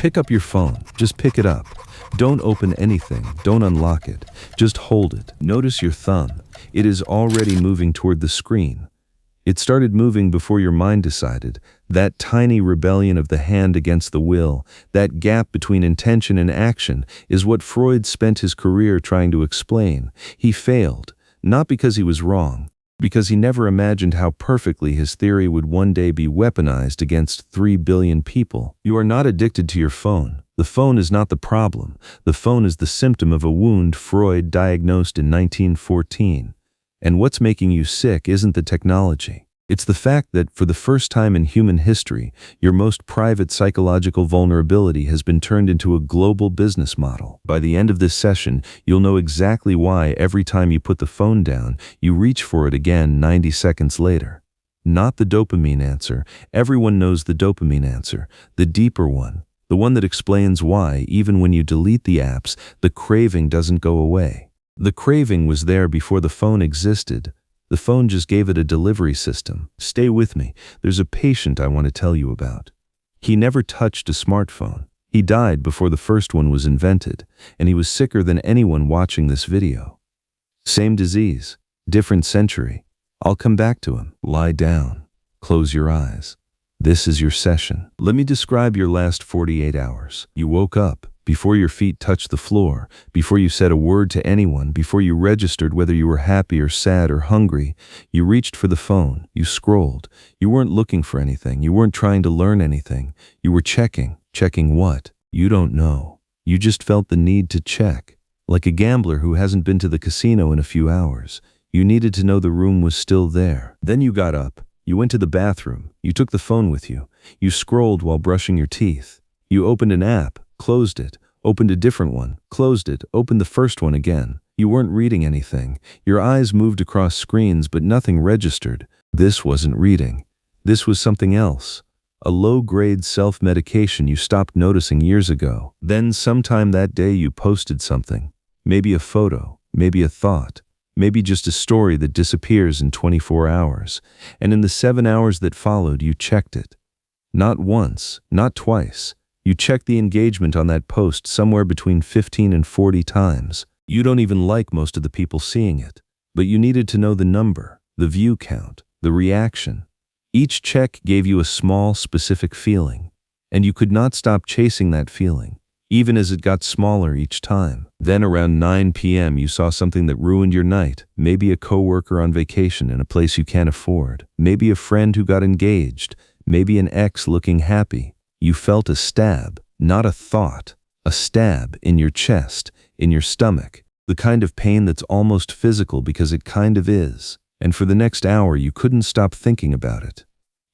Pick up your phone. Just pick it up. Don't open anything. Don't unlock it. Just hold it. Notice your thumb. It is already moving toward the screen. It started moving before your mind decided. That tiny rebellion of the hand against the will, that gap between intention and action, is what Freud spent his career trying to explain. He failed, not because he was wrong, because he never imagined how perfectly his theory would one day be weaponized against 3 billion people. You are not addicted to your phone. The phone is not the problem. The phone is the symptom of a wound Freud diagnosed in 1914. And what's making you sick isn't the technology. It's the fact that, for the first time in human history, your most private psychological vulnerability has been turned into a global business model. By the end of this session, you'll know exactly why every time you put the phone down, you reach for it again 90 seconds later. Not the dopamine answer. Everyone knows the dopamine answer, the deeper one, the one that explains why, even when you delete the apps, the craving doesn't go away. The craving was there before the phone existed. The phone just gave it a delivery system. Stay with me. There's a patient I want to tell you about. He never touched a smartphone. He died before the first one was invented, and he was sicker than anyone watching this video. Same disease, different century. I'll come back to him. Lie down. Close your eyes. This is your session. Let me describe your last 48 hours. You woke up. Before your feet touched the floor, before you said a word to anyone, before you registered whether you were happy or sad or hungry, you reached for the phone, you scrolled. You weren't looking for anything, you weren't trying to learn anything. You were checking. Checking what? You don't know. You just felt the need to check. Like a gambler who hasn't been to the casino in a few hours. You needed to know the room was still there. Then you got up. You went to the bathroom. You took the phone with you. You scrolled while brushing your teeth. You opened an app. Closed it, opened a different one, closed it, opened the first one again. You weren't reading anything. Your eyes moved across screens, but nothing registered. This wasn't reading. This was something else. A low-grade self-medication you stopped noticing years ago. Then sometime that day you posted something. Maybe a photo, maybe a thought, maybe just a story that disappears in 24 hours. And in the 7 hours that followed, you checked it. Not once, not twice. You checked the engagement on that post somewhere between 15 and 40 times. You don't even like most of the people seeing it, but you needed to know the number, the view count, the reaction. Each check gave you a small, specific feeling, and you could not stop chasing that feeling, even as it got smaller each time. Then around 9 p.m. you saw something that ruined your night, maybe a coworker on vacation in a place you can't afford, maybe a friend who got engaged, maybe an ex looking happy. You felt a stab, not a thought, a stab in your chest, in your stomach, the kind of pain that's almost physical because it kind of is. And for the next hour, you couldn't stop thinking about it.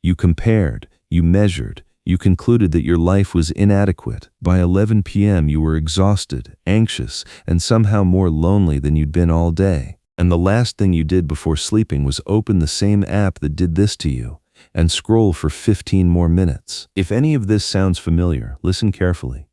You compared, you measured, you concluded that your life was inadequate. By 11 p.m., you were exhausted, anxious, and somehow more lonely than you'd been all day. And the last thing you did before sleeping was open the same app that did this to you, and scroll for 15 more minutes. If any of this sounds familiar, listen carefully.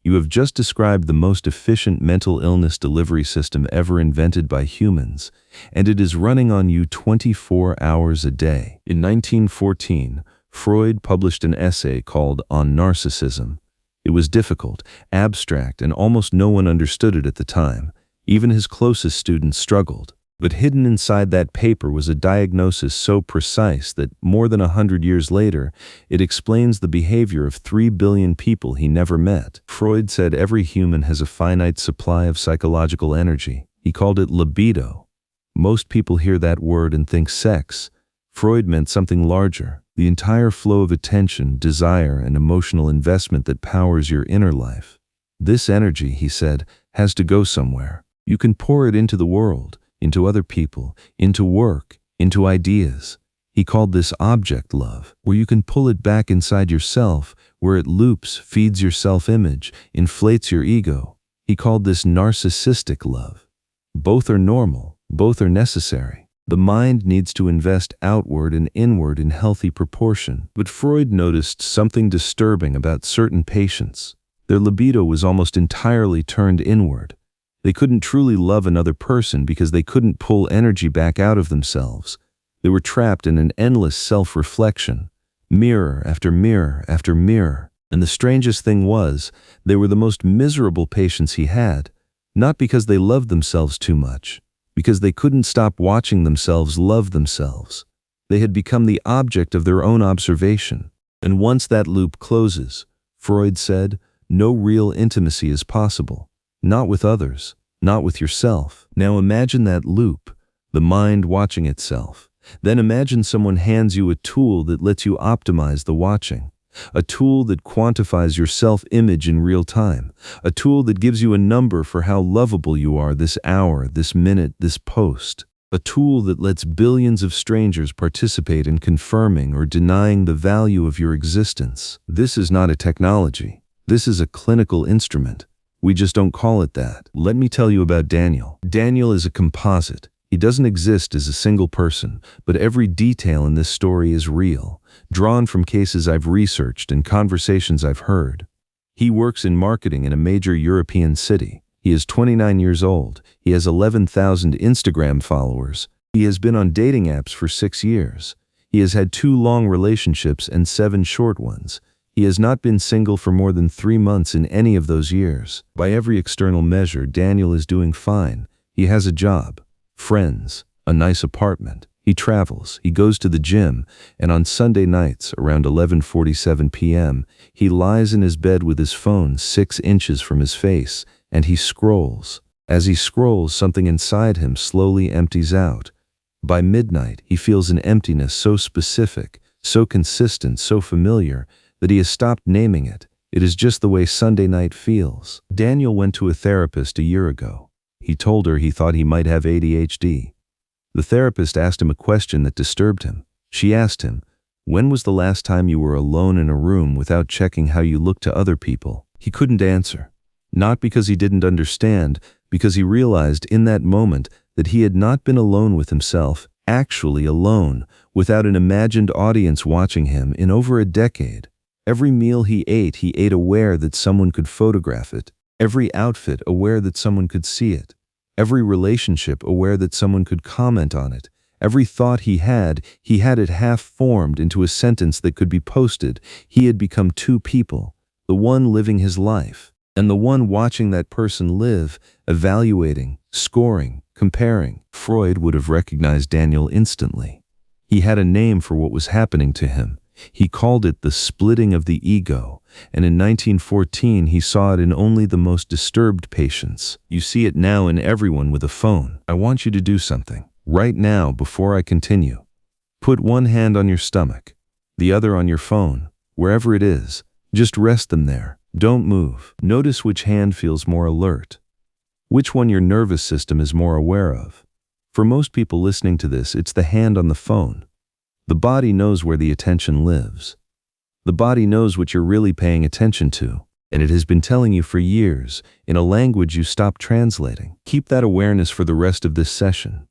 You have just described the most efficient mental illness delivery system ever invented by humans, and it is running on you 24 hours a day. In 1914, Freud published an essay called On Narcissism. It was difficult, abstract, and almost no one understood it at the time. Even his closest students struggled. But hidden inside that paper was a diagnosis so precise that, more than 100 years later, it explains the behavior of 3 billion people he never met. Freud said every human has a finite supply of psychological energy. He called it libido. Most people hear that word and think sex. Freud meant something larger, the entire flow of attention, desire, and emotional investment that powers your inner life. This energy, he said, has to go somewhere. You can pour it into the world, into other people, into work, into ideas. He called this object love, where you can pull it back inside yourself, where it loops, feeds your self-image, inflates your ego. He called this narcissistic love. Both are normal, both are necessary. The mind needs to invest outward and inward in healthy proportion. But Freud noticed something disturbing about certain patients. Their libido was almost entirely turned inward. They couldn't truly love another person because they couldn't pull energy back out of themselves. They were trapped in an endless self-reflection, mirror after mirror after mirror. And the strangest thing was, they were the most miserable patients he had, not because they loved themselves too much, because they couldn't stop watching themselves love themselves. They had become the object of their own observation. And once that loop closes, Freud said, no real intimacy is possible. Not with others, not with yourself. Now imagine that loop, the mind watching itself. Then imagine someone hands you a tool that lets you optimize the watching. A tool that quantifies your self-image in real time. A tool that gives you a number for how lovable you are this hour, this minute, this post. A tool that lets billions of strangers participate in confirming or denying the value of your existence. This is not a technology. This is a clinical instrument. We just don't call it that. Let me tell you about Daniel. Daniel is a composite. He doesn't exist as a single person, but every detail in this story is real, drawn from cases I've researched and conversations I've heard. He works in marketing in a major European city. He is 29 years old. He has 11,000 Instagram followers. He has been on dating apps for 6 years. He has had 2 long relationships and 7 short ones. He has not been single for more than 3 months in any of those years. By every external measure, Daniel is doing fine. He has a job, friends, a nice apartment. He travels, he goes to the gym, and on Sunday nights, around 11:47 p.m., he lies in his bed with his phone 6 inches from his face, and he scrolls. As he scrolls, something inside him slowly empties out. By midnight, he feels an emptiness so specific, so consistent, so familiar, that he has stopped naming it. It is just the way Sunday night feels. Daniel went to a therapist a year ago. He told her he thought he might have ADHD. The therapist asked him a question that disturbed him. She asked him, "When was the last time you were alone in a room without checking how you looked to other people?" He couldn't answer. Not because he didn't understand, because he realized in that moment that he had not been alone with himself, actually alone, without an imagined audience watching him in over a decade. Every meal he ate aware that someone could photograph it. Every outfit aware that someone could see it. Every relationship aware that someone could comment on it. Every thought he had it half-formed into a sentence that could be posted. He had become 2 people, the one living his life, and the one watching that person live, evaluating, scoring, comparing. Freud would have recognized Daniel instantly. He had a name for what was happening to him. He called it the splitting of the ego, and in 1914 he saw it in only the most disturbed patients. You see it now in everyone with a phone. I want you to do something. Right now, before I continue. Put one hand on your stomach, the other on your phone, wherever it is. Just rest them there. Don't move. Notice which hand feels more alert. Which one your nervous system is more aware of. For most people listening to this, it's the hand on the phone. The body knows where the attention lives. The body knows what you're really paying attention to, and it has been telling you for years, in a language you stopped translating. Keep that awareness for the rest of this session.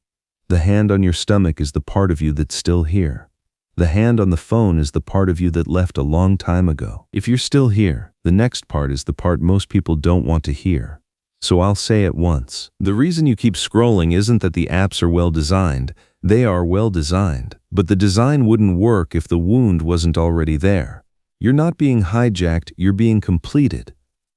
The hand on your stomach is the part of you that's still here. The hand on the phone is the part of you that left a long time ago. If you're still here, the next part is the part most people don't want to hear. So I'll say it once. The reason you keep scrolling isn't that the apps are well designed. They are well designed, but the design wouldn't work if the wound wasn't already there. You're not being hijacked, you're being completed.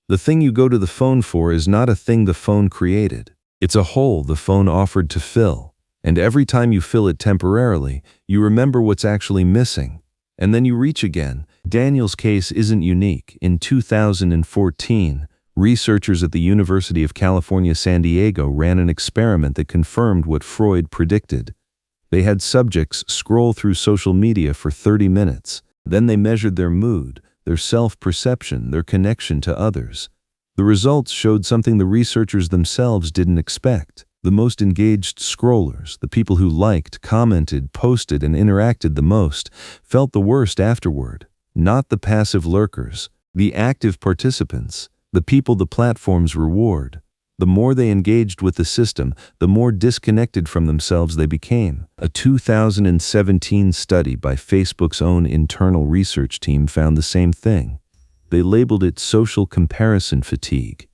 The thing you go to the phone for is not a thing the phone created. It's a hole the phone offered to fill. And every time you fill it temporarily, you remember what's actually missing. And then you reach again. Daniel's case isn't unique. In 2014, researchers at the University of California, San Diego ran an experiment that confirmed what Freud predicted. They had subjects scroll through social media for 30 minutes. Then they measured their mood, their self-perception, their connection to others. The results showed something the researchers themselves didn't expect. The most engaged scrollers, the people who liked, commented, posted, and interacted the most, felt the worst afterward. Not the passive lurkers, the active participants, the people the platforms reward. The more they engaged with the system, the more disconnected from themselves they became. A 2017 study by Facebook's own internal research team found the same thing. They labeled it social comparison fatigue.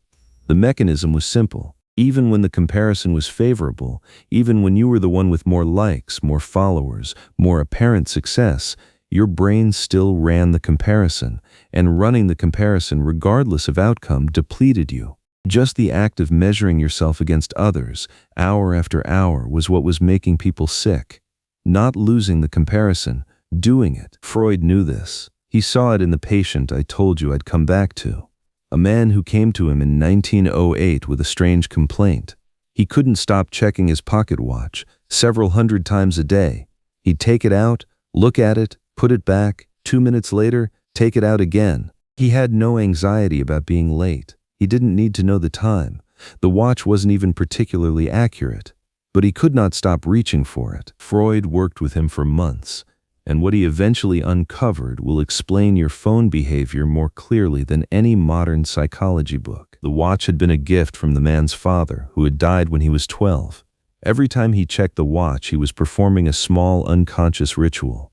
The mechanism was simple. Even when the comparison was favorable, even when you were the one with more likes, more followers, more apparent success, Your brain still ran the comparison, and running the comparison regardless of outcome depleted you. Just the act of measuring yourself against others, hour after hour, was what was making people sick. Not losing the comparison, doing it. Freud knew this. He saw it in the patient I told you I'd come back to. A man who came to him in 1908 with a strange complaint. He couldn't stop checking his pocket watch several hundred times a day. He'd take it out, look at it, put it back, 2 minutes later, take it out again. He had no anxiety about being late. He didn't need to know the time. The watch wasn't even particularly accurate. But he could not stop reaching for it. Freud worked with him for months, and what he eventually uncovered will explain your phone behavior more clearly than any modern psychology book. The watch had been a gift from the man's father, who had died when he was 12. Every time he checked the watch, he was performing a small, unconscious ritual.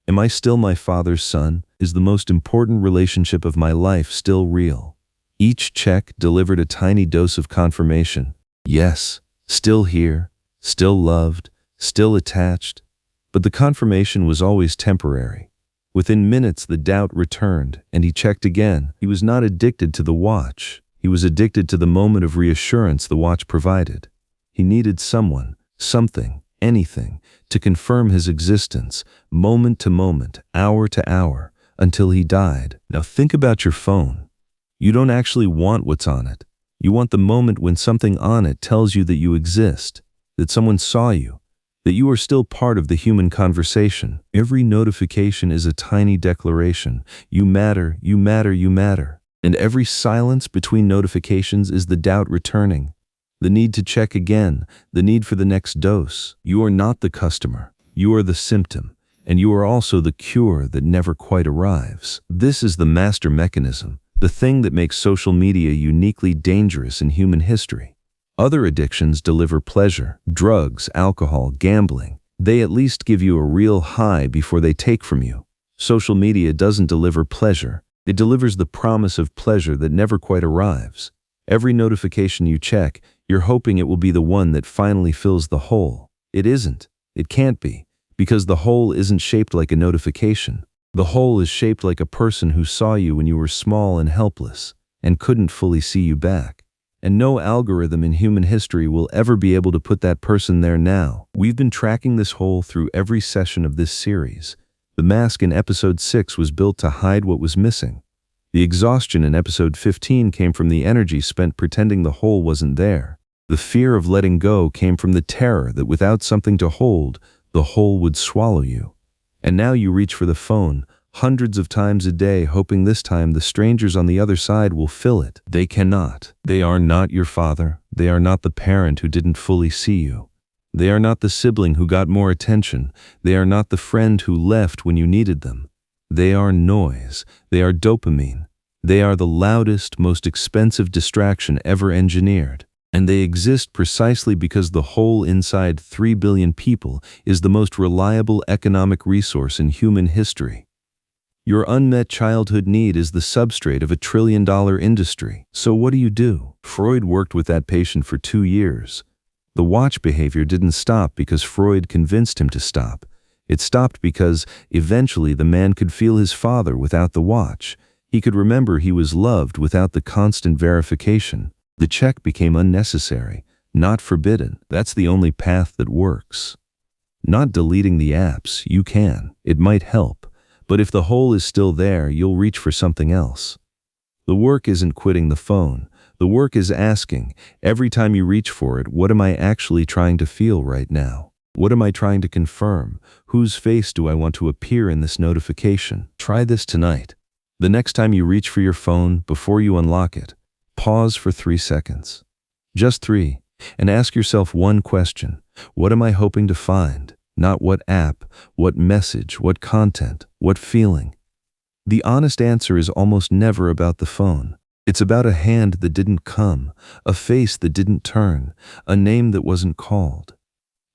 Am I still my father's son? Is the most important relationship of my life still real? Each check delivered a tiny dose of confirmation. Yes, still here, still loved, still attached. But the confirmation was always temporary. Within minutes, the doubt returned, and he checked again. He was not addicted to the watch. He was addicted to the moment of reassurance the watch provided. He needed someone, something, anything, to confirm his existence, moment to moment, hour to hour, until he died. Now think about your phone. You don't actually want what's on it. You want the moment when something on it tells you that you exist, that someone saw you, that you are still part of the human conversation. Every notification is a tiny declaration. You matter, you matter, you matter. And every silence between notifications is the doubt returning. The need to check again, the need for the next dose. You are not the customer. You are the symptom. And you are also the cure that never quite arrives. This is the master mechanism, the thing that makes social media uniquely dangerous in human history. Other addictions deliver pleasure. Drugs, alcohol, gambling. They at least give you a real high before they take from you. Social media doesn't deliver pleasure. It delivers the promise of pleasure that never quite arrives. Every notification you check, you're hoping it will be the one that finally fills the hole. It isn't. It can't be, because the hole isn't shaped like a notification. The hole is shaped like a person who saw you when you were small and helpless, and couldn't fully see you back. And no algorithm in human history will ever be able to put that person there now. We've been tracking this hole through every session of this series. The mask in episode 6 was built to hide what was missing. The exhaustion in episode 15 came from the energy spent pretending the hole wasn't there. The fear of letting go came from the terror that without something to hold, the hole would swallow you. And now you reach for the phone, hundreds of times a day, hoping this time the strangers on the other side will fill it. They cannot. They are not your father. They are not the parent who didn't fully see you. They are not the sibling who got more attention. They are not the friend who left when you needed them. They are noise. They are dopamine. They are the loudest, most expensive distraction ever engineered. And they exist precisely because the hole inside 3 billion people is the most reliable economic resource in human history. Your unmet childhood need is the substrate of a $1 trillion industry. So what do? Freud worked with that patient for 2 years. The watch behavior didn't stop because Freud convinced him to stop. It stopped because, eventually, the man could feel his father without the watch. He could remember he was loved without the constant verification. The check became unnecessary, not forbidden. That's the only path that works. Not deleting the apps. You can. It might help. But if the hole is still there, you'll reach for something else. The work isn't quitting the phone. The work is asking, every time you reach for it, what am I actually trying to feel right now? What am I trying to confirm? Whose face do I want to appear in this notification? Try this tonight. The next time you reach for your phone, before you unlock it, pause for 3 seconds. Just 3. And ask yourself one question. What am I hoping to find? Not what app, what message, what content, what feeling. The honest answer is almost never about the phone. It's about a hand that didn't come, a face that didn't turn, a name that wasn't called.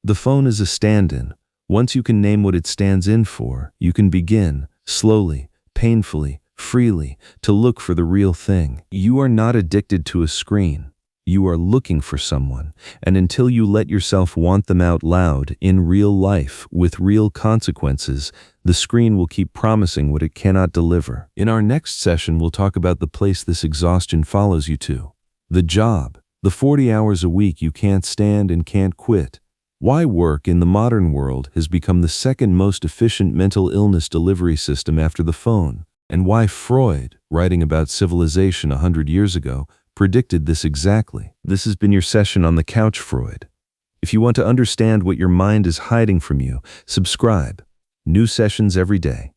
The phone is a stand-in. Once you can name what it stands in for, you can begin, slowly, painfully, freely, to look for the real thing. You are not addicted to a screen. You are looking for someone, and until you let yourself want them out loud, in real life, with real consequences, the screen will keep promising what it cannot deliver. In our next session, we'll talk about the place this exhaustion follows you to. The job, the 40 hours a week you can't stand and can't quit. Why work in the modern world has become the second most efficient mental illness delivery system after the phone, and why Freud, writing about civilization 100 years ago, predicted this exactly. This has been your session on the Couch Freud. If you want to understand what your mind is hiding from you, subscribe. New sessions every day.